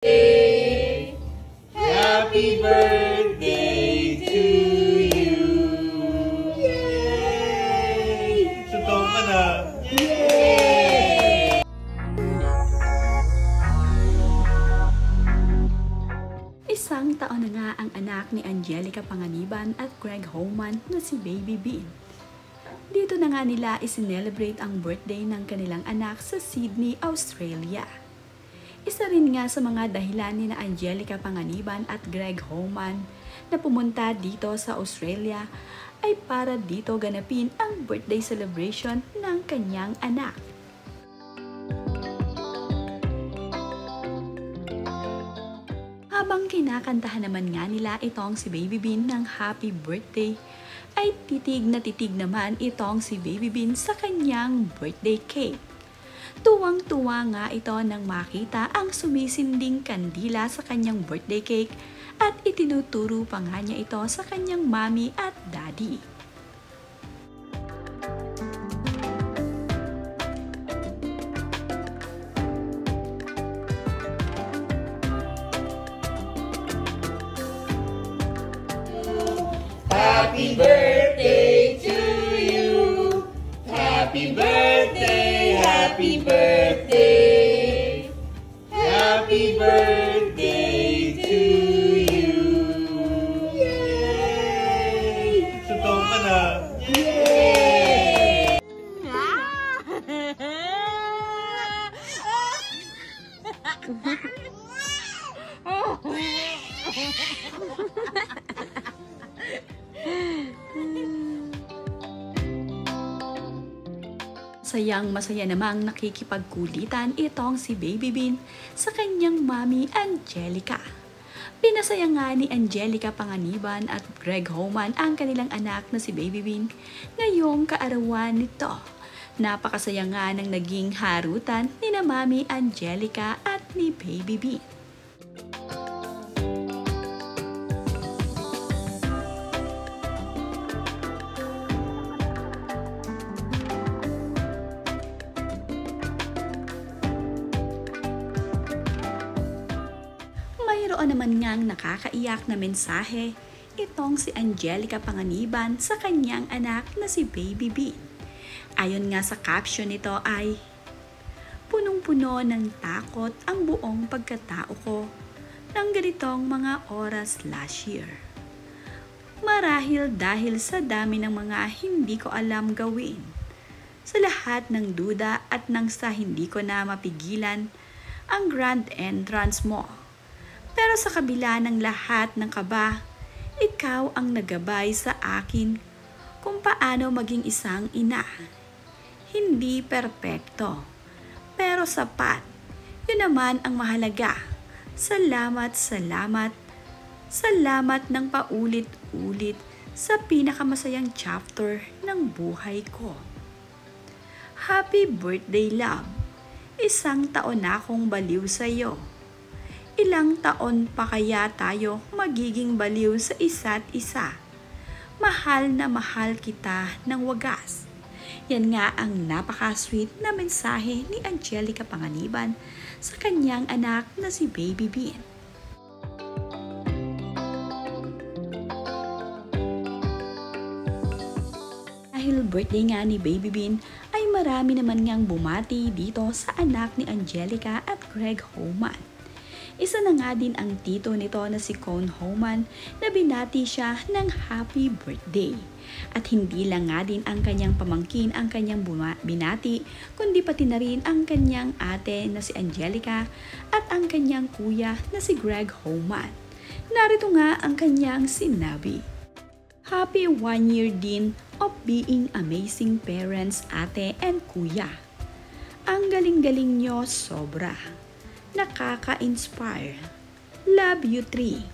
Happy birthday to you! Yay! Totoo ka na! Yay! Isang taon na nga ang anak ni Angelica Panganiban at Greg Homan na si Baby Bean. Dito na nga nila isinelebrate ang birthday ng kanilang anak sa Sydney, Australia. Isa rin nga sa mga dahilan ni na Angelica Panganiban at Greg Homan na pumunta dito sa Australia ay para dito ganapin ang birthday celebration ng kanyang anak. Habang kinakantahan naman nga nila itong si Baby Bean ng happy birthday, ay titig na titig naman itong si Baby Bean sa kanyang birthday cake. Tuwang-tuwa nga ito nang makita ang sumisinding kandila sa kanyang birthday cake at itinuturo pa nga niya ito sa kanyang mommy at daddy. Happy birthday to you! Happy birthday! Happy birthday! Happy birthday to you! Yay! Totoo ka na! Yay! Sayang masaya namang nakikipagkulitan itong si Baby Bean sa kanyang mommy Angelica. Pinasaya nga ni Angelica Panganiban at Greg Homan ang kanilang anak na si Baby Bean ngayong kaarawan nito. Napakasaya nga ng naging harutan ni na mommy Angelica at ni Baby Bean. Mayroon naman ngang nakakaiyak na mensahe itong si Angelica Panganiban sa kanyang anak na si Baby Bean. Ayon nga sa caption nito ay, "Punong-puno ng takot ang buong pagkatao ko ng ganitong mga oras last year. Marahil dahil sa dami ng mga hindi ko alam gawin, sa lahat ng duda at nang sa hindi ko na mapigilan ang grand entrance mo. Pero sa kabila ng lahat ng kaba, ikaw ang nagabay sa akin kung paano maging isang ina. Hindi perpekto, pero sapat. Yun naman ang mahalaga. Salamat, salamat. Salamat ng paulit-ulit sa pinakamasayang chapter ng buhay ko. Happy birthday, love. Isang taon na akong baliw sa'yo. Ilang taon pa kaya tayo magiging baliw sa isa't isa? Mahal na mahal kita ng wagas." Yan nga ang napaka-sweet na mensahe ni Angelica Panganiban sa kanyang anak na si Baby Bean. Dahil birthday nga ni Baby Bean, ay marami naman ngang bumati dito sa anak ni Angelica at Greg Homan. Isa na nga din ang tito nito na si Cone Homan na binati siya ng happy birthday. At hindi lang nga din ang kanyang pamangkin ang kanyang binati, kundi pati na rin ang kanyang ate na si Angelica at ang kanyang kuya na si Greg Homan. Narito nga ang kanyang sinabi. "Happy 1 year din of being amazing parents, ate and kuya. Ang galing-galing nyo sobra. Nakaka-inspire. Love you 3.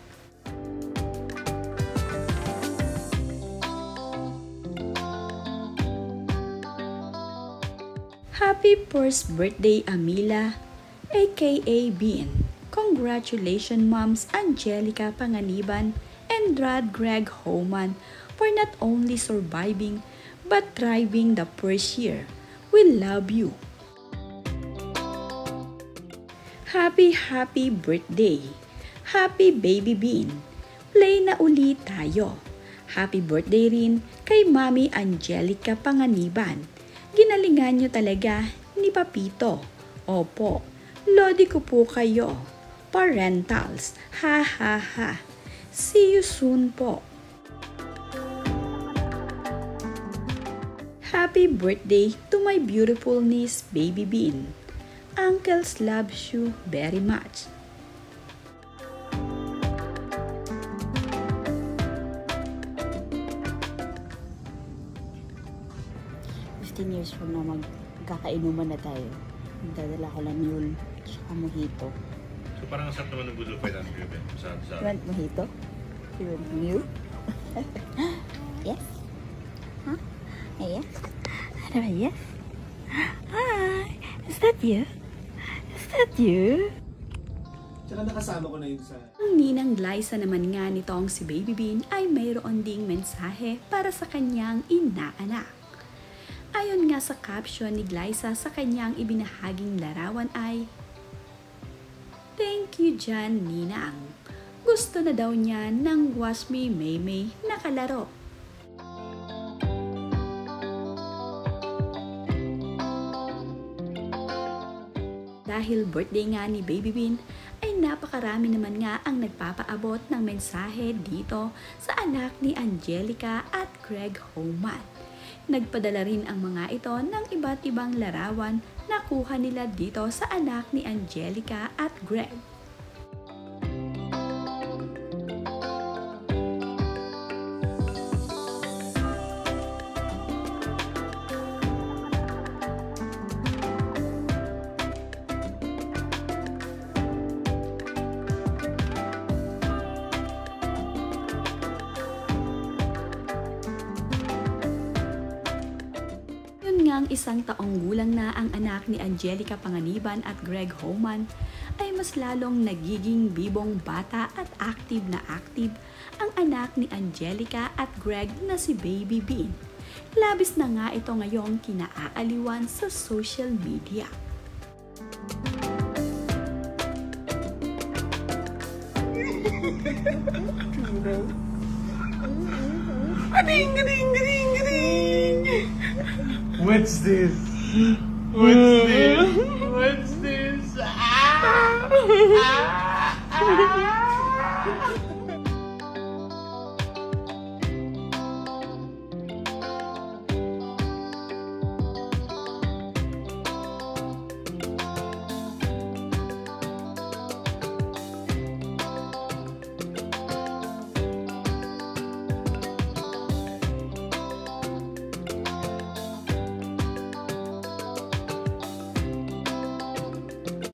Happy first birthday, Amila, aka Bean. Congratulations, Moms Angelica Panganiban and Dad Greg Homan for not only surviving but thriving the first year. We love you." Happy birthday! Happy Baby Bean! Play na ulit tayo. Happy birthday rin kay Mami Angelica Panganiban. Ginalingan nyo talaga ni Papito. Opo, lodi ko po kayo. Parentals, ha ha ha. See you soon po. Happy birthday to my beautiful niece, Baby Bean. Uncles loves you very much. Years from now, magkakainuman na tayo. Magdadala ko lang mule, tsaka mojito. So parang asap naman ng gulo pa yung Ruben. You want mojito? You want mule? Yes? Huh? Yes? Ano ba, yes? Hi! Is that you? Is that you? Tsaka nakasama ko na yun sa... Ang ninang Glyza naman nga nitong si Baby Bean ay mayroon ding mensahe para sa kanyang inaanak. Ayon nga sa caption ni Glyza sa kanyang ibinahaging larawan ay, "Thank you Jan Ninang. Gusto na daw niya ng Was Me Maymay na kalaro." Dahil birthday nga ni Baby Bean, ay napakarami naman nga ang nagpapaabot ng mensahe dito sa anak ni Angelica at Greg Homan. Nagpadala rin ang mga ito ng iba't ibang larawan na kuha nila dito sa anak ni Angelica at Greg. Ngang isang taong gulang na ang anak ni Angelica Panganiban at Greg Homan, ay mas lalong nagiging bibong bata at active ang anak ni Angelica at Greg na si Baby Bean. Labis na nga ito ngayong kinaaaliwan sa social media. What's this? What's this? What's this? Ah! Ah! Ah!